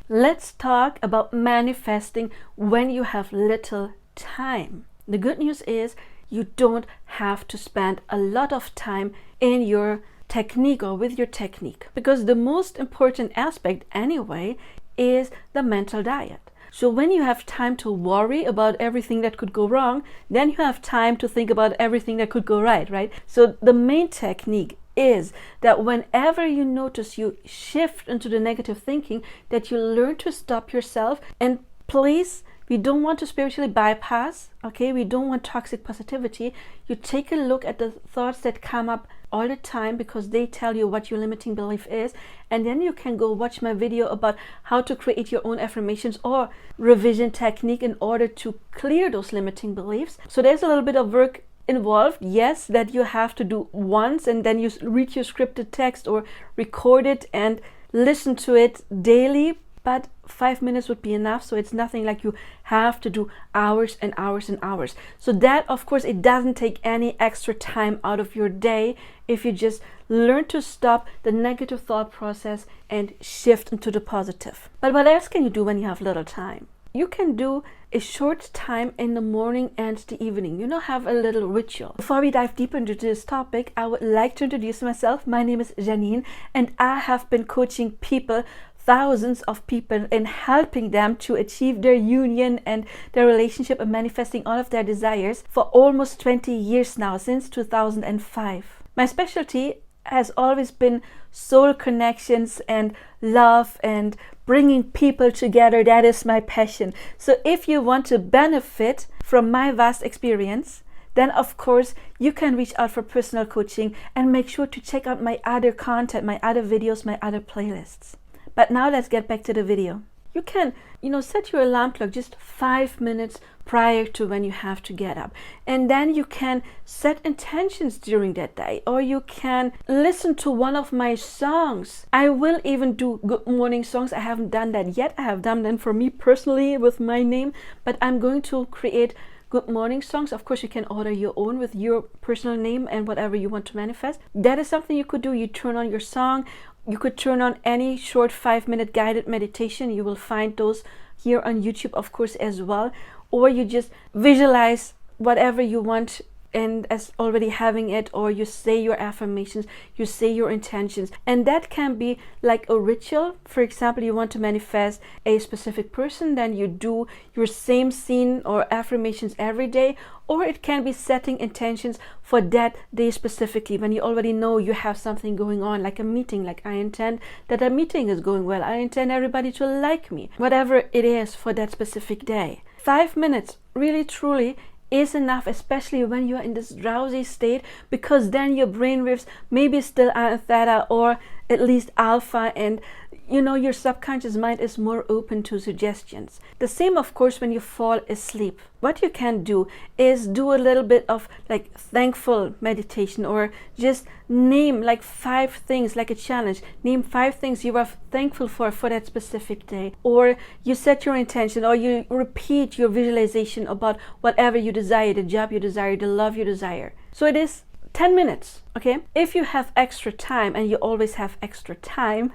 Let's talk about manifesting when you have little time. The good news is you don't have to spend a lot of time in your technique or with your technique, because the most important aspect anyway is the mental diet. So when you have time to worry about everything that could go wrong, then you have time to think about everything that could go right? So the main technique is that whenever you notice you shift into the negative thinking, that you learn to stop yourself. And please, we don't want to spiritually bypass, okay? We don't want toxic positivity. You take a look at the thoughts that come up all the time, because they tell you what your limiting belief is, and then you can go watch my video about how to create your own affirmations or revision technique in order to clear those limiting beliefs. So there's a little bit of work involved, yes, that you have to do once, and then you read your scripted text or record it and listen to it daily, but 5 minutes would be enough. So it's nothing like you have to do hours and hours and hours. So that, of course, it doesn't take any extra time out of your day if you just learn to stop the negative thought process and shift into the positive. But what else can you do when you have little time? You can do a short time in the morning and the evening. Have a little ritual. Before we dive deeper into this topic, I would like to introduce myself. My name is Janine, and I have been coaching people, thousands of people, in helping them to achieve their union and their relationship and manifesting all of their desires for almost 20 years now, since 2005. My specialty has always been soul connections and love and bringing people together. That is my passion. So if you want to benefit from my vast experience, then of course you can reach out for personal coaching, and make sure to check out my other content, my other videos, my other playlists. But now let's get back to the video. You can, set your alarm clock just 5 minutes prior to when you have to get up. And then you can set intentions during that day, or you can listen to one of my songs. I will even do good morning songs. I haven't done that yet. I have done them for me personally with my name, but I'm going to create good morning songs. Of course, you can order your own with your personal name and whatever you want to manifest. That is something you could do. You turn on your song. You could turn on any short 5-minute guided meditation. You will find those here on YouTube, of course, as well. Or you just visualize whatever you want and as already having it, or you say your affirmations, you say your intentions. And that can be like a ritual. For example, you want to manifest a specific person, then you do your same scene or affirmations every day. Or it can be setting intentions for that day specifically, when you already know you have something going on, like a meeting, like I intend that a meeting is going well. I intend everybody to like me, whatever it is for that specific day. 5 minutes, really, truly, is enough, especially when you're in this drowsy state, because then your brain waves maybe still are theta or at least alpha, and your subconscious mind is more open to suggestions. The same, of course, when you fall asleep. What you can do is do a little bit of like thankful meditation, or just name like 5 things, like a challenge. Name 5 things you are thankful for that specific day. Or you set your intention, or you repeat your visualization about whatever you desire, the job you desire, the love you desire. So it is 10 minutes, okay? If you have extra time, and you always have extra time,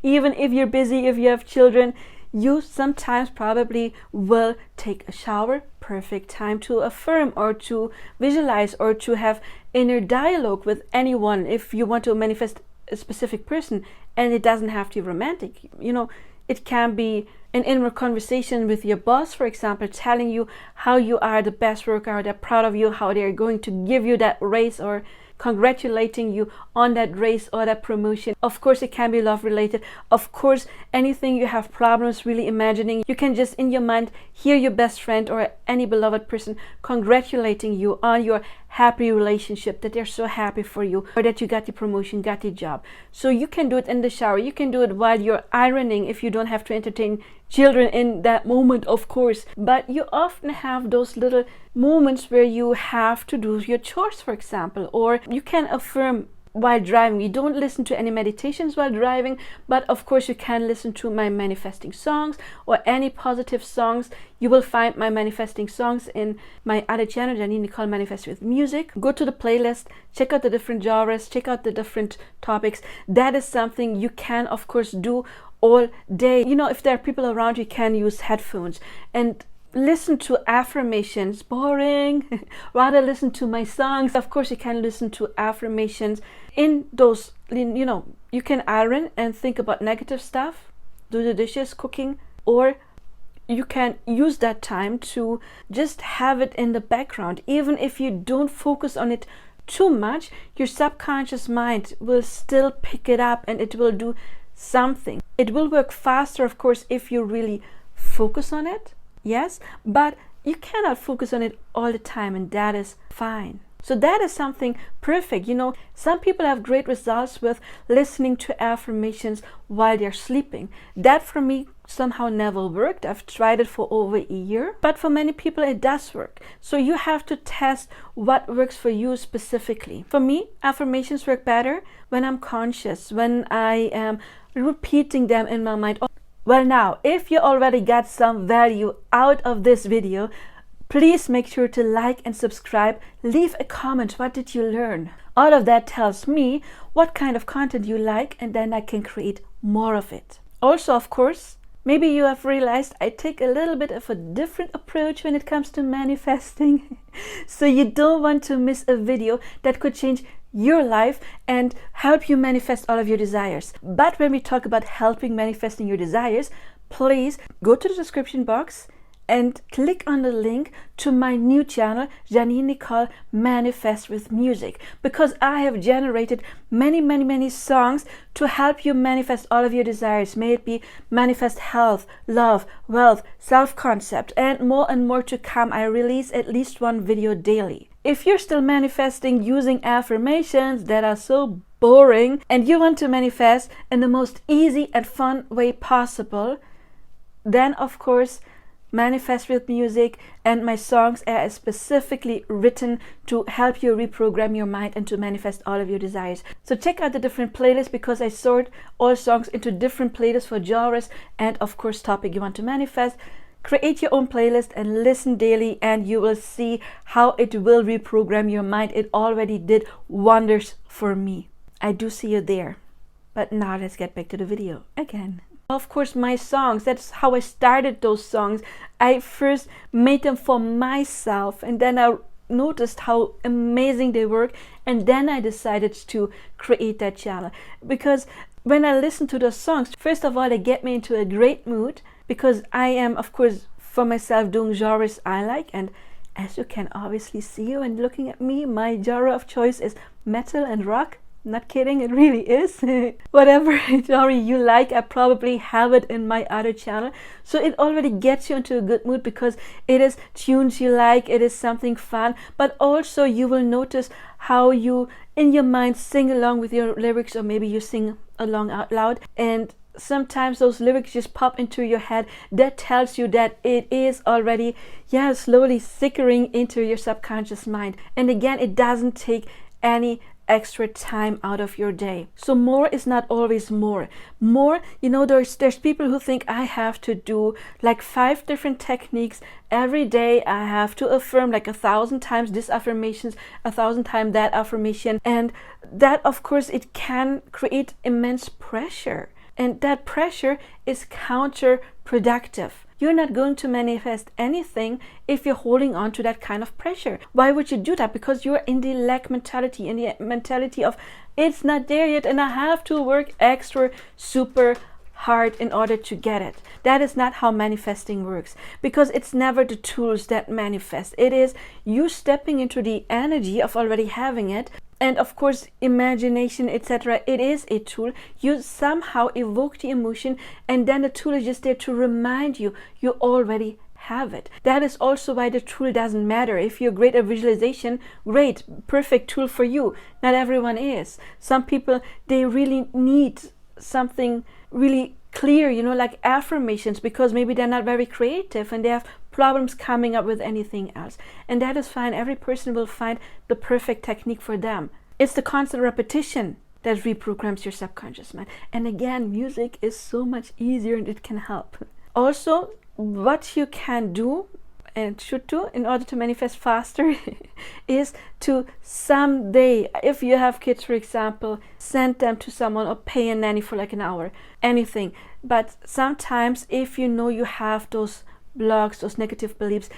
even if you're busy, if you have children, you sometimes probably will take a shower. Perfect time to affirm or to visualize or to have inner dialogue with anyone if you want to manifest a specific person. And it doesn't have to be romantic. It can be an inner conversation with your boss, for example, telling you how you are the best worker, they're proud of you, how they're going to give you that raise, or congratulating you on that raise or that promotion. Of course, it can be love related. Of course, anything you have problems really imagining, you can just in your mind hear your best friend or any beloved person congratulating you on your happy relationship, that they're so happy for you, or that you got the promotion, got the job. So you can do it in the shower. You can do it while you're ironing if you don't have to entertain children in that moment, of course. But you often have those little moments where you have to do your chores, for example, or you can affirm while driving. You don't listen to any meditations while driving, but of course you can listen to my manifesting songs or any positive songs. You will find my manifesting songs in my other channel, Janine, Nicole Manifest with Music. Go to the playlist, check out the different genres, check out the different topics. That is something you can, of course, do all day. You know, if there are people around, you can use headphones and listen to affirmations. Boring. Rather listen to my songs. Of course, you can listen to affirmations in those, you know, you can iron and think about negative stuff, do the dishes, cooking, or you can use that time to just have it in the background. Even if you don't focus on it too much, your subconscious mind will still pick it up and it will do something. It will work faster, of course, if you really focus on it. Yes, but you cannot focus on it all the time, and that is fine. So that is something perfect. You know, some people have great results with listening to affirmations while they're sleeping. That for me somehow never worked. I've tried it for over a year, but for many people it does work. So you have to test what works for you specifically. For me, affirmations work better when I'm conscious, when I am repeating them in my mind. Well, now, if you already got some value out of this video, please make sure to like and subscribe. Leave a comment. What did you learn? All of that tells me what kind of content you like, and then I can create more of it. Also, of course, maybe you have realized I take a little bit of a different approach when it comes to manifesting. So you don't want to miss a video that could change your life and help you manifest all of your desires. But when we talk about helping manifesting your desires, please go to the description box and click on the link to my new channel, Janine Nicole Manifest with Music, because I have generated many songs to help you manifest all of your desires. May it be manifest health, love, wealth, self-concept, and more to come. I release at least one video daily. If you're still manifesting using affirmations that are so boring and you want to manifest in the most easy and fun way possible, then of course Manifest with Music and my songs are specifically written to help you reprogram your mind and to manifest all of your desires. So check out the different playlists, because I sort all songs into different playlists for genres and of course topic you want to manifest. Create your own playlist and listen daily, and you will see how it will reprogram your mind. It already did wonders for me. I do see you there. But now let's get back to the video again. Of course, my songs, that's how I started those songs. I first made them for myself, and then I noticed how amazing they work, and then I decided to create that channel. Because when I listen to those songs, first of all, they get me into a great mood, because I am, of course, for myself doing genres I like, and as you can obviously see when looking at me, my genre of choice is metal and rock. Not kidding, it really is. Whatever genre you like, I probably have it in my other channel. So it already gets you into a good mood, because it is tunes you like, it is something fun, but also you will notice how you in your mind sing along with your lyrics, or maybe you sing along out loud, and sometimes those lyrics just pop into your head. That tells you that it is already slowly sickering into your subconscious mind. And again, it doesn't take any extra time out of your day. So more is not always more. You know, there's people who think I have to do like 5 different techniques every day. I have to affirm like 1,000 times this affirmations, 1,000 times that affirmation, and that of course it can create immense pressure, and that pressure is counterproductive. You're not going to manifest anything if you're holding on to that kind of pressure. Why would you do that? Because you're in the lack mentality, in the mentality of it's not there yet and I have to work extra super hard in order to get it. That is not how manifesting works, because it's never the tools that manifest. It is you stepping into the energy of already having it. And of course, imagination, etc., it is a tool. You somehow evoke the emotion, and then the tool is just there to remind you you already have it. That is also why the tool doesn't matter. If you're great at visualization, great, perfect tool for you. Not everyone is. Some people, they really need something really clear, you know, like affirmations, because maybe they're not very creative and they have problems coming up with anything else. And that is fine. Every person will find the perfect technique for them. It's the constant repetition that reprograms your subconscious mind. And again, music is so much easier and it can help. Also, what you can do and should do in order to manifest faster is to someday, if you have kids, for example, send them to someone or pay a nanny for like an hour, anything. But sometimes if you know you have those blocks, those negative beliefs,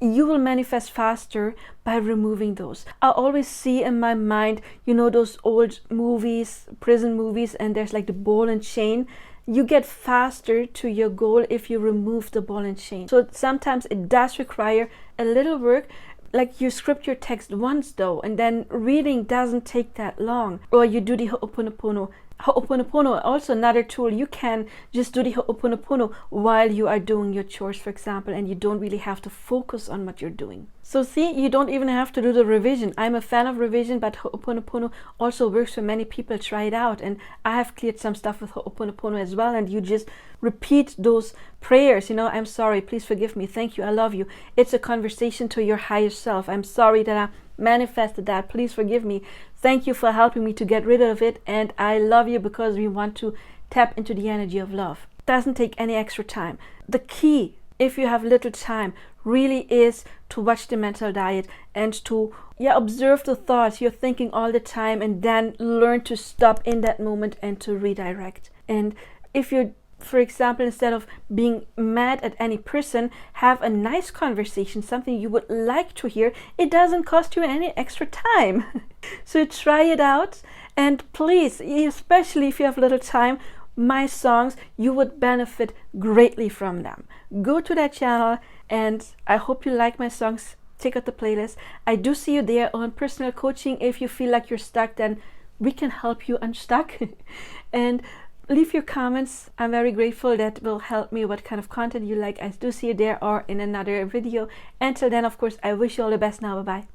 you will manifest faster by removing those. I always see in my mind, those old movies, prison movies, and there's like the ball and chain. You get faster to your goal if you remove the ball and chain. So sometimes it does require a little work. Like you script your text once though, and then reading doesn't take that long. Or you do the Ho'oponopono. Ho'oponopono, also another tool. You can just do the Ho'oponopono while you are doing your chores, for example, and you don't really have to focus on what you're doing. So see, you don't even have to do the revision. I'm a fan of revision, but Ho'oponopono also works for many people. Try it out. And I have cleared some stuff with Ho'oponopono as well, and you just repeat those prayers. I'm sorry, please forgive me, thank you, I love you. It's a conversation to your higher self. I'm sorry that I manifested that, please forgive me, thank you for helping me to get rid of it, and I love you, because we want to tap into the energy of love. Doesn't take any extra time. The key, if you have little time, really is to watch the mental diet and to observe the thoughts you're thinking all the time, and then learn to stop in that moment and to redirect. And if you're, for example, instead of being mad at any person, have a nice conversation, something you would like to hear. It doesn't cost you any extra time. So try it out, and please, especially if you have little time, my songs, you would benefit greatly from them. Go to that channel, and I hope you like my songs. Check out the playlist. I do see you there on personal coaching. If you feel like you're stuck, then we can help you unstuck. And leave your comments. I'm very grateful. That will help me what kind of content you like. I do see you there or in another video. Until then, of course, I wish you all the best now. Bye bye.